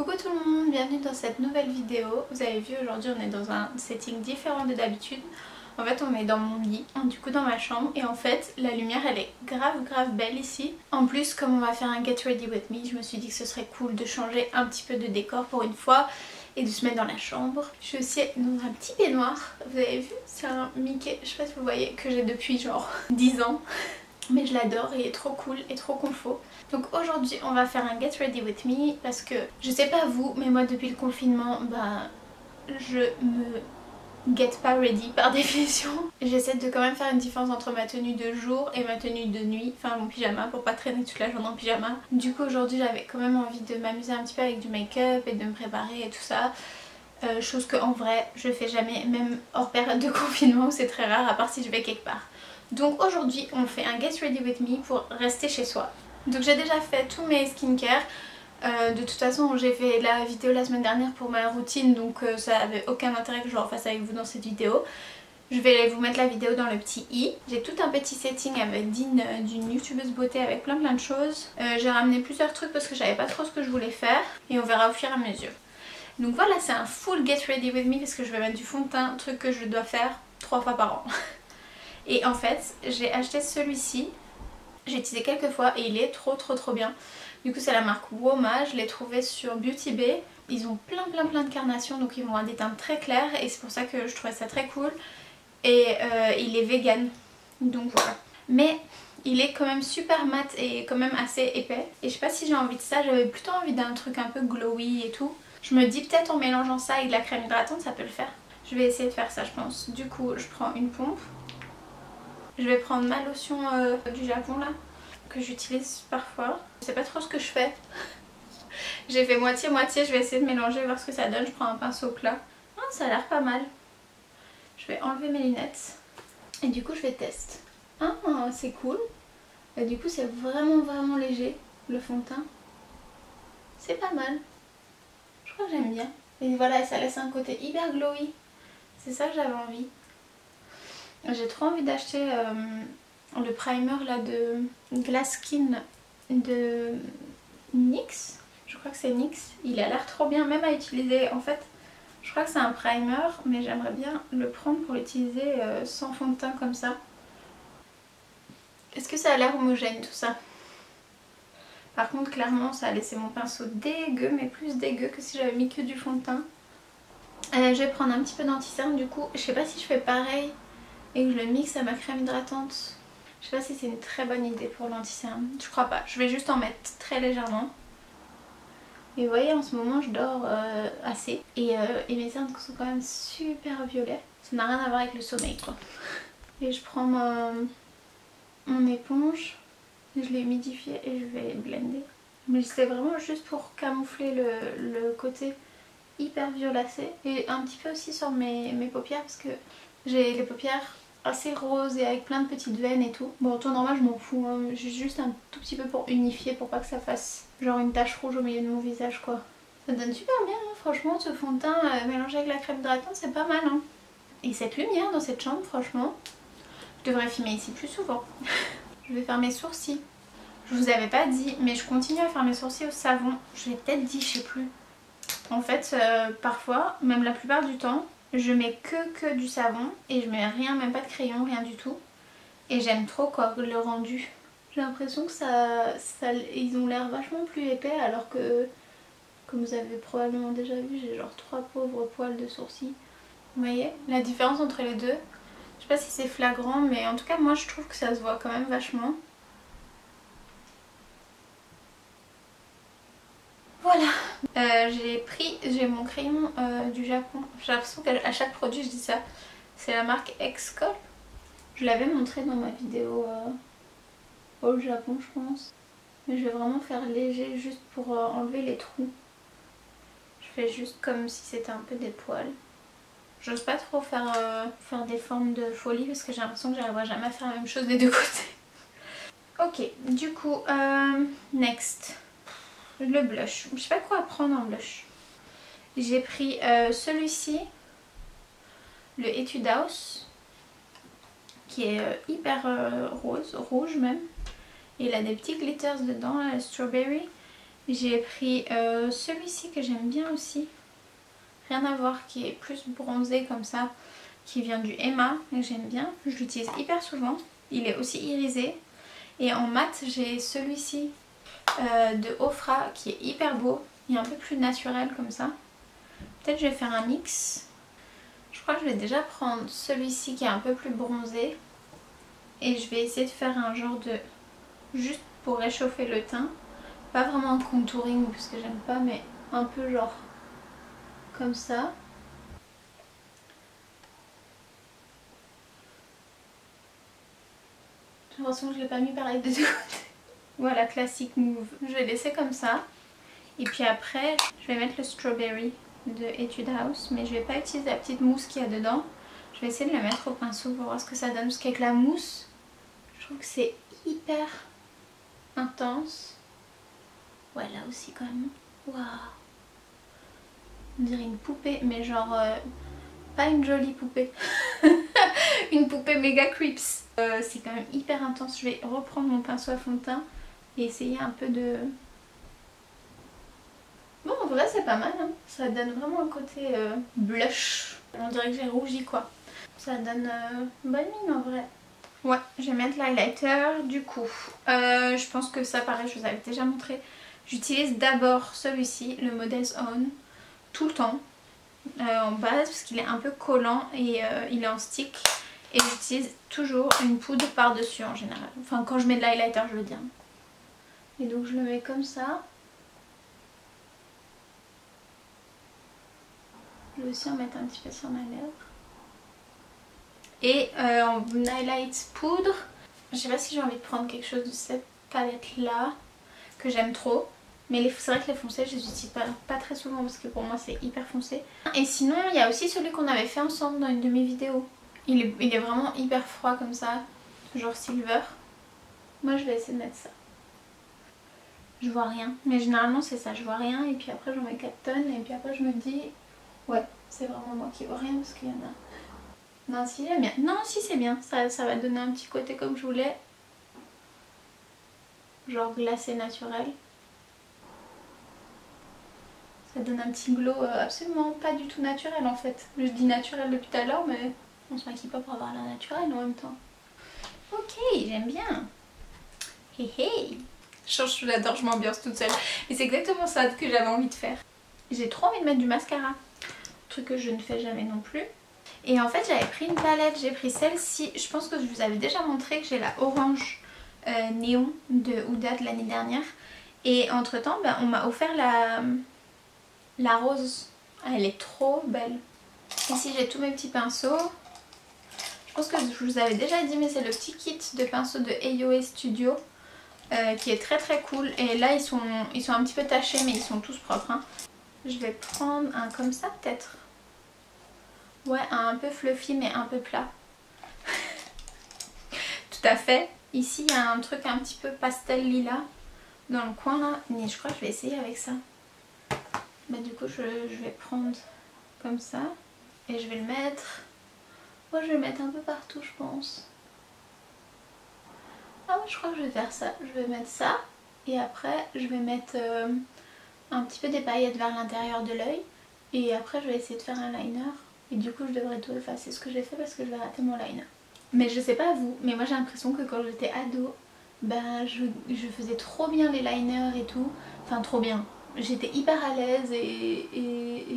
Coucou tout le monde, bienvenue dans cette nouvelle vidéo. Vous avez vu, aujourd'hui on est dans un setting différent de d'habitude. En fait on est dans mon lit, du coup dans ma chambre, et en fait la lumière elle est grave belle ici. En plus comme on va faire un get ready with me, je me suis dit que ce serait cool de changer un petit peu de décor pour une fois et de se mettre dans la chambre. Je suis aussi dans un petit peignoir, vous avez vu, c'est un Mickey, je sais pas si vous voyez, que j'ai depuis genre 10 ans. Mais je l'adore, il est trop cool et trop confort. Donc aujourd'hui on va faire un get ready with me parce que je sais pas vous, mais moi depuis le confinement, je me get pas ready par définition. J'essaie de quand même faire une différence entre ma tenue de jour et ma tenue de nuit, enfin mon pyjama, pour pas traîner toute la journée en pyjama. Du coup aujourd'hui j'avais quand même envie de m'amuser un petit peu avec du make-up et de me préparer et tout ça. Chose que en vrai je fais jamais, même hors période de confinement où c'est très rare, à part si je vais quelque part. Donc aujourd'hui on fait un get ready with me pour rester chez soi. Donc j'ai déjà fait tous mes skincare. De toute façon j'ai fait la vidéo la semaine dernière pour ma routine, donc ça avait aucun intérêt que je le refasse avec vous dans cette vidéo. Je vais vous mettre la vidéo dans le petit i. J'ai tout un petit setting avec Dean, d'une youtubeuse beauté, avec plein de choses. J'ai ramené plusieurs trucs parce que je savais pas trop ce que je voulais faire et on verra au fur et à mesure. Donc voilà, c'est un full get ready with me parce que je vais mettre du fond de teint, truc que je dois faire 3 fois par an. Et en fait j'ai acheté celui-ci, j'ai utilisé quelques fois et il est trop bien. Du coup c'est la marque Woma, je l'ai trouvé sur Beauty Bay. Ils ont plein de carnations, donc ils vont avoir des teintes très claires et c'est pour ça que je trouvais ça très cool. Et il est vegan, donc voilà. Mais il est quand même super mat et quand même assez épais. Et je sais pas si j'ai envie de ça, j'avais plutôt envie d'un truc un peu glowy et tout. Je me dis peut-être en mélangeant ça avec de la crème hydratante ça peut le faire. Je vais essayer de faire ça je pense. Du coup je prends une pompe. Je vais prendre ma lotion du Japon là, que j'utilise parfois. Je sais pas trop ce que je fais. J'ai fait moitié-moitié, je vais essayer de mélanger, voir ce que ça donne. Je prends un pinceau plat. Ah, ça a l'air pas mal. Je vais enlever mes lunettes. Et du coup je vais tester. Ah, c'est cool. Et du coup c'est vraiment léger, le fond de teint. C'est pas mal. Je crois que j'aime bien. Et voilà, ça laisse un côté hyper glowy. C'est ça que j'avais envie. J'ai trop envie d'acheter le primer là de Glass Skin de NYX. Je crois que c'est NYX. Il a l'air trop bien même à utiliser. En fait je crois que c'est un primer mais j'aimerais bien le prendre pour l'utiliser sans fond de teint comme ça. Est-ce que ça a l'air homogène tout ça? Par contre clairement ça a laissé mon pinceau dégueu, mais plus dégueu que si j'avais mis que du fond de teint. Je vais prendre un petit peu d'anti-cerne du coup. Je sais pas si je fais pareil et que je le mixe à ma crème hydratante. Je sais pas si c'est une très bonne idée pour l'anti-cerne. Je crois pas. Je vais juste en mettre très légèrement. Et vous voyez en ce moment je dors assez. Et mes cernes sont quand même super violets. Ça n'a rien à voir avec le sommeil quoi. Et je prends mon éponge. Je l'ai humidifiée et je vais blender. Mais c'est vraiment juste pour camoufler le côté hyper violacé. Et un petit peu aussi sur mes paupières parce que j'ai les paupières assez roses et avec plein de petites veines et tout. Bon en temps normal je m'en fous, hein. J'ai juste un tout petit peu pour unifier, pour pas que ça fasse genre une tache rouge au milieu de mon visage quoi. Ça donne super bien hein. Franchement ce fond de teint mélangé avec la crème hydratante c'est pas mal hein. Et cette lumière dans cette chambre franchement, je devrais filmer ici plus souvent. Je vais faire mes sourcils. Je vous avais pas dit mais je continue à faire mes sourcils au savon. Je l'ai peut-être dit, je sais plus. En fait parfois, même la plupart du temps, je mets que du savon et je mets rien, même pas de crayon, rien du tout. Et j'aime trop quoi, le rendu. J'ai l'impression que ils ont l'air vachement plus épais alors que, comme vous avez probablement déjà vu, j'ai genre 3 pauvres poils de sourcils. Vous voyez la différence entre les deux? Je sais pas si c'est flagrant mais en tout cas moi je trouve que ça se voit quand même vachement. Voilà. J'ai mon crayon du Japon. J'ai l'impression qu'à chaque produit je dis ça. C'est la marque X-Col. Je l'avais montré dans ma vidéo au Japon je pense. Mais je vais vraiment faire léger juste pour enlever les trous. Je fais juste comme si c'était un peu des poils. J'ose pas trop faire des formes de folie parce que j'ai l'impression que j'arriverai jamais à faire la même chose des deux côtés. Ok, du coup, next. Le blush. Je sais pas quoi prendre en blush. J'ai pris celui-ci, le Etude House, qui est hyper rouge même. Et il a des petits glitters dedans, là, le strawberry. J'ai pris celui-ci que j'aime bien aussi. Rien à voir, qui est plus bronzé comme ça, qui vient du Emma et j'aime bien. Je l'utilise hyper souvent. Il est aussi irisé. Et en mat, j'ai celui-ci de Ofra qui est hyper beau. Il est un peu plus naturel comme ça. Peut-être je vais faire un mix. Je crois que je vais déjà prendre celui-ci qui est un peu plus bronzé. Et je vais essayer de faire un genre de... juste pour réchauffer le teint. Pas vraiment un contouring parce que j'aime pas, mais un peu genre comme ça. J'ai l'impression que je l'ai pas mis pareil de deux côtés. Voilà, classique move. Je vais laisser comme ça. Et puis après, je vais mettre le strawberry de Etude House. Mais je vais pas utiliser la petite mousse qu'il y a dedans. Je vais essayer de la mettre au pinceau pour voir ce que ça donne. Parce qu'avec la mousse, je trouve que c'est hyper intense. Ouais, là aussi quand même. Waouh! On dirait une poupée, mais genre pas une jolie poupée. Une poupée méga creeps. C'est quand même hyper intense. Je vais reprendre mon pinceau à fond de teint et essayer un peu de... Bon, en vrai c'est pas mal, hein. Ça donne vraiment un côté blush. On dirait que j'ai rougi quoi. Ça donne une bonne mine en vrai. Ouais, je vais mettre l'highlighter du coup. Je pense que ça pareil, je vous avais déjà montré. J'utilise d'abord celui-ci, le Model's Own, tout le temps. En base parce qu'il est un peu collant et il est en stick. Et j'utilise toujours une poudre par dessus en général. Enfin quand je mets de l'highlighter je veux dire. Et donc je le mets comme ça. Je vais aussi en mettre un petit peu sur ma lèvre. Et en highlight poudre, je sais pas si j'ai envie de prendre quelque chose de cette palette là que j'aime trop. Mais c'est vrai que les foncés je les utilise pas très souvent parce que pour moi c'est hyper foncé. Et sinon il y a aussi celui qu'on avait fait ensemble dans une de mes vidéos. Il est vraiment hyper froid comme ça, genre silver. Moi je vais essayer de mettre ça. Je vois rien, mais généralement c'est ça, je vois rien et puis après j'en mets 4 tonnes et puis après je me dis ouais c'est vraiment moi qui vois rien parce qu'il y en a. Non si j'aime bien, non si c'est bien, ça va donner un petit côté comme je voulais. Genre glacé naturel. Ça donne un petit glow absolument pas du tout naturel en fait. Je dis naturel depuis tout à l'heure mais on se maquille pas pour avoir l'air naturel en même temps. Ok, j'aime bien. Hey hey. J'adore, je m'ambiance toute seule. Et c'est exactement ça que j'avais envie de faire. J'ai trop envie de mettre du mascara. Truc que je ne fais jamais non plus. Et en fait j'avais pris une palette, j'ai pris celle-ci. Je pense que je vous avais déjà montré que j'ai la orange néon de Huda de l'année dernière. Et entre temps on m'a offert la rose. Elle est trop belle. Ici j'ai tous mes petits pinceaux. Je pense que je vous avais déjà dit mais c'est le petit kit de pinceaux de AOA Studio qui est très très cool. Et là ils sont un petit peu tachés mais ils sont tous propres. Hein. Je vais prendre un comme ça peut-être. Ouais, un peu fluffy mais un peu plat. Tout à fait. Ici il y a un truc un petit peu pastel lilas dans le coin là. Mais je crois que je vais essayer avec ça. Bah du coup je vais prendre comme ça. Et je vais le mettre... Moi je vais le mettre un peu partout je pense. Ah ouais je crois que je vais faire ça. Je vais mettre ça. Et après je vais mettre un petit peu des paillettes vers l'intérieur de l'œil. Et après je vais essayer de faire un liner. Et du coup je devrais tout effacer ce que j'ai fait parce que je vais rater mon liner. Mais je sais pas vous, mais moi j'ai l'impression que quand j'étais ado, ben je faisais trop bien les liners et tout. Enfin trop bien. J'étais hyper à l'aise et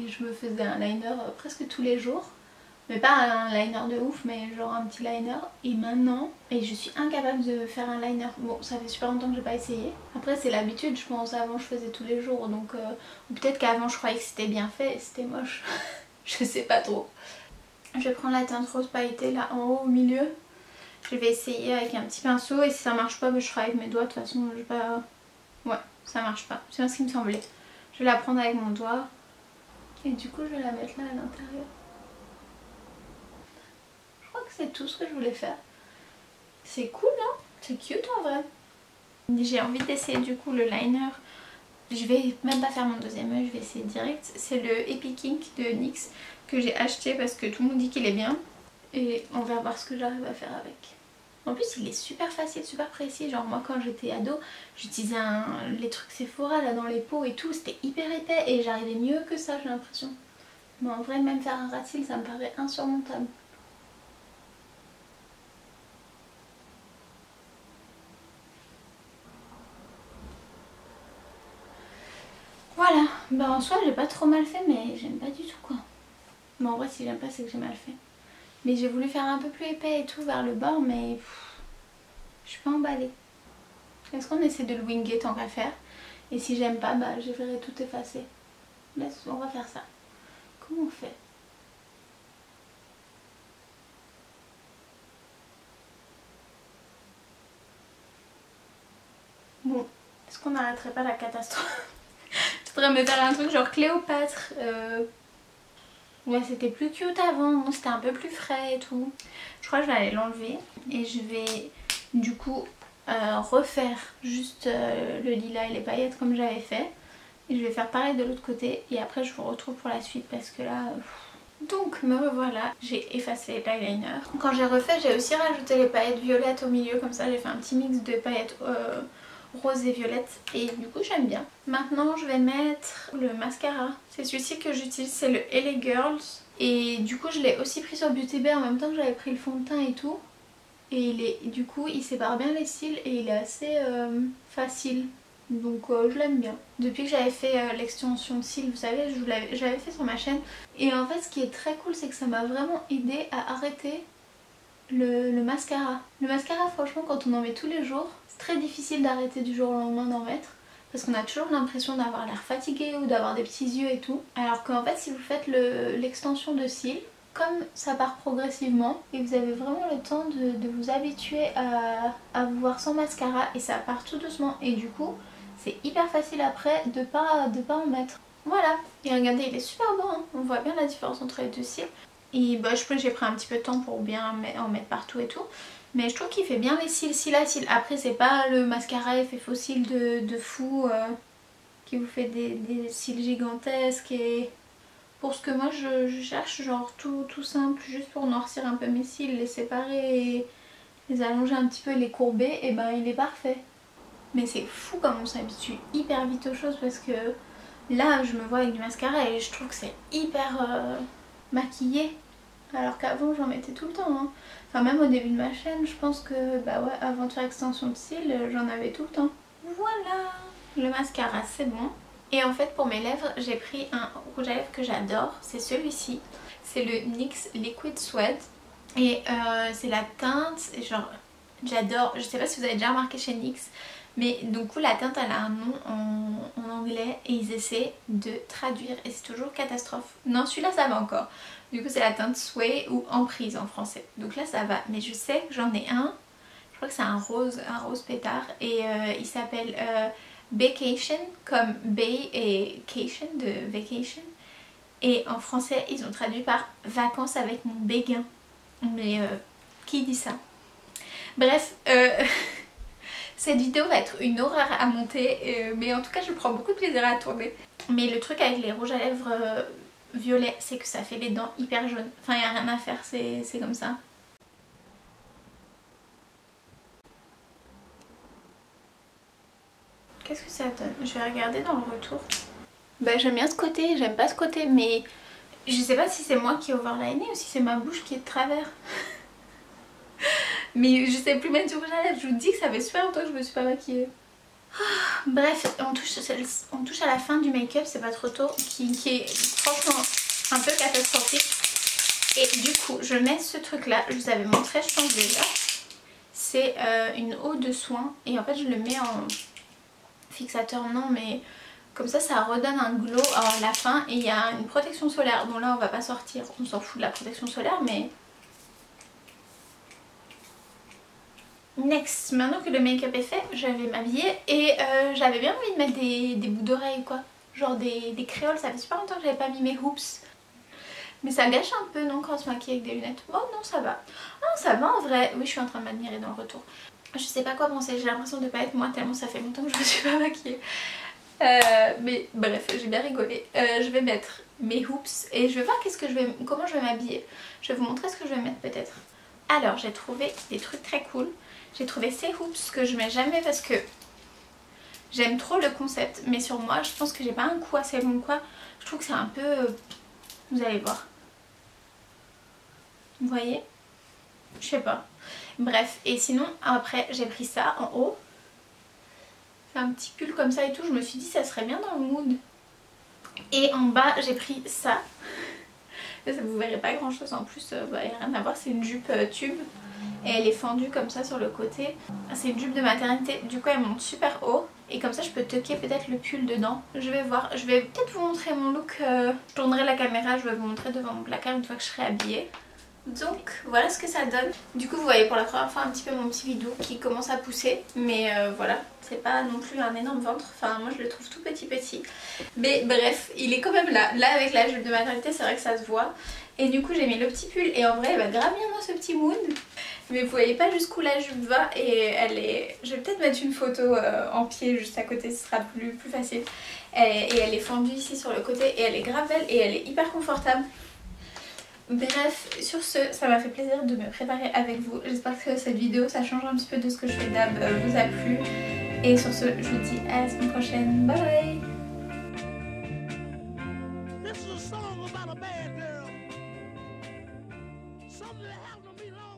je me faisais un liner presque tous les jours. Mais pas un liner de ouf, mais genre un petit liner. Et maintenant, je suis incapable de faire un liner. Bon, ça fait super longtemps que j'ai pas essayé. Après c'est l'habitude, je pense. Avant je faisais tous les jours, donc ou peut-être qu'avant je croyais que c'était bien fait et c'était moche. Je sais pas trop. Je vais prendre la teinte rose pailletée là en haut au milieu. Je vais essayer avec un petit pinceau et si ça marche pas, je ferai avec mes doigts. De toute façon, je vais pas... Ouais, ça marche pas. C'est bien ce qui me semblait. Je vais la prendre avec mon doigt. Et du coup, je vais la mettre là à l'intérieur. Je crois que c'est tout ce que je voulais faire. C'est cool, hein? C'est cute en vrai. J'ai envie d'essayer du coup le liner. Je vais même pas faire mon deuxième œil, je vais essayer direct. C'est le Epic Ink de NYX que j'ai acheté parce que tout le monde dit qu'il est bien. Et on va voir ce que j'arrive à faire avec. En plus il est super facile, super précis. Genre moi quand j'étais ado, j'utilisais les trucs Sephora là dans les peaux et tout, c'était hyper épais et j'arrivais mieux que ça, j'ai l'impression. Mais en vrai même faire un ras de cils ça me paraît insurmontable. Voilà, bah en soi j'ai pas trop mal fait mais j'aime pas du tout quoi. Mais en vrai si j'aime pas c'est que j'ai mal fait. Mais j'ai voulu faire un peu plus épais et tout vers le bord mais je suis pas emballée. Est-ce qu'on essaie de le winger tant qu'à faire? Et si j'aime pas, bah je verrai tout effacer. On va faire ça. Comment on fait? Bon, est-ce qu'on n'arrêterait pas la catastrophe? Je voudrais me faire un truc genre Cléopâtre. Ouais, c'était plus cute avant, c'était un peu plus frais et tout. Je crois que je vais aller l'enlever et je vais du coup refaire juste le lilas et les paillettes comme j'avais fait. Et je vais faire pareil de l'autre côté et après je vous retrouve pour la suite parce que là... Donc me revoilà, j'ai effacé l'eyeliner. Quand j'ai refait, j'ai aussi rajouté les paillettes violettes au milieu, comme ça j'ai fait un petit mix de paillettes rose et violette et du coup j'aime bien. Maintenant je vais mettre le mascara. C'est celui-ci que j'utilise, c'est le LA Girls. Et du coup je l'ai aussi pris sur Beauty Bay en même temps que j'avais pris le fond de teint et tout. Et du coup il sépare bien les cils et il est assez facile. Donc je l'aime bien. Depuis que j'avais fait l'extension de cils, vous savez, j'avais fait sur ma chaîne. Et en fait ce qui est très cool c'est que ça m'a vraiment aidé à arrêter le mascara. Le mascara franchement quand on en met tous les jours, c'est très difficile d'arrêter du jour au lendemain d'en mettre. Parce qu'on a toujours l'impression d'avoir l'air fatigué ou d'avoir des petits yeux et tout. Alors qu'en fait si vous faites l'extension de cils, comme ça part progressivement et vous avez vraiment le temps de vous habituer à vous voir sans mascara et ça part tout doucement et du coup c'est hyper facile après de pas en mettre. Voilà, et regardez il est super beau hein. On voit bien la différence entre les deux cils. Et bah, je pense que j'ai pris un petit peu de temps pour bien en mettre partout et tout. Mais je trouve qu'il fait bien les cils, cils à cils. Après c'est pas le mascara effet faux cils de fou qui vous fait des cils gigantesques et... Pour ce que moi je cherche, genre tout simple, juste pour noircir un peu mes cils, les séparer et les allonger un petit peu, les courber, et ben il est parfait. Mais c'est fou comme on s'habitue hyper vite aux choses parce que là je me vois avec du mascara et je trouve que c'est hyper maquillé. Alors qu'avant j'en mettais tout le temps hein. Enfin même au début de ma chaîne je pense que bah ouais avant de faire extension de cils j'en avais tout le temps. Voilà, le mascara c'est bon. Et en fait pour mes lèvres j'ai pris un rouge à lèvres que j'adore, c'est celui-ci. C'est le NYX Liquid Sweat. Et c'est la teinte, genre j'adore, je sais pas si vous avez déjà remarqué chez NYX. Mais du coup la teinte elle a un nom en anglais et ils essaient de traduire et c'est toujours catastrophe. Non celui-là ça va encore. Du coup c'est la teinte Sway ou Emprise en français. Donc là ça va, mais je sais que j'en ai un. Je crois que c'est un rose pétard et il s'appelle Vacation comme Bay et Cation de Vacation. Et en français ils ont traduit par vacances avec mon béguin. Mais qui dit ça? Bref, cette vidéo va être une horreur à monter mais en tout cas je prends beaucoup de plaisir à la tourner. Mais le truc avec les rouges à lèvres violets c'est que ça fait les dents hyper jaunes. Enfin il n'y a rien à faire, c'est comme ça. Qu'est-ce que ça donne? Je vais regarder dans le retour. Bah j'aime bien ce côté, j'aime pas ce côté mais je sais pas si c'est moi qui ai overliné ou si c'est ma bouche qui est de travers. Mais je sais plus mettre du rouge à lèvres, je vous dis que ça fait super longtemps que je me suis pas maquillée. Bref, on touche à la fin du make-up, c'est pas trop tôt, qui est franchement un peu catastrophique. Et du coup, je mets ce truc là, je vous avais montré je pense déjà. C'est une eau de soin et en fait je le mets en fixateur non mais comme ça redonne un glow à la fin et il y a une protection solaire. Bon là on va pas sortir, on s'en fout de la protection solaire mais... Next, maintenant que le make-up est fait, je vais m'habiller et j'avais bien envie de mettre des bouts d'oreilles quoi. Genre des créoles, ça fait super longtemps que j'avais pas mis mes hoops. Mais ça gâche un peu non quand on se maquille avec des lunettes. Oh non ça va. Ah non ça va en vrai. Oui je suis en train de m'admirer dans le retour. Je sais pas quoi penser, j'ai l'impression de pas être moi tellement ça fait longtemps que je me suis pas maquillée. Mais bref j'ai bien rigolé. Je vais mettre mes hoops et je vais voir comment je vais m'habiller. Je vais vous montrer ce que je vais mettre peut-être. Alors j'ai trouvé des trucs très cool. J'ai trouvé ces hoops que je mets jamais parce que j'aime trop le concept. Mais sur moi je pense que j'ai pas un cou assez long quoi. Je trouve que c'est un peu... Vous allez voir. Vous voyez? Je sais pas. Bref, et sinon après j'ai pris ça en haut. C'est un petit pull comme ça et tout. Je me suis dit ça serait bien dans le mood. Et en bas j'ai pris ça. Vous verrez pas grand chose en plus, il n'y a rien à voir, c'est une jupe tube. Et elle est fendue comme ça sur le côté. C'est une jupe de maternité, du coup elle monte super haut. Et comme ça je peux tucker peut-être le pull dedans. Je vais voir, je vais peut-être vous montrer mon look. Je tournerai la caméra, je vais vous montrer devant mon placard une fois que je serai habillée. Donc voilà ce que ça donne. Du coup vous voyez pour la première fois un petit peu mon petit bidou qui commence à pousser. Mais voilà, c'est pas non plus un énorme ventre. Enfin moi je le trouve tout petit. Mais bref, il est quand même là. Là avec la jupe de maternité c'est vrai que ça se voit. Et du coup j'ai mis le petit pull et en vrai elle va grave bien dans ce petit mood. Mais vous voyez pas jusqu'où la jupe va et elle est... Je vais peut-être mettre une photo en pied juste à côté, ce sera plus facile. Et elle est fendue ici sur le côté et elle est grave belle et elle est hyper confortable. Bref, sur ce, ça m'a fait plaisir de me préparer avec vous. J'espère que cette vidéo, ça change un petit peu de ce que je fais d'hab, vous a plu. Et sur ce, je vous dis à la semaine prochaine. Bye bye! This is a song about a bad girl. Something that happened to me long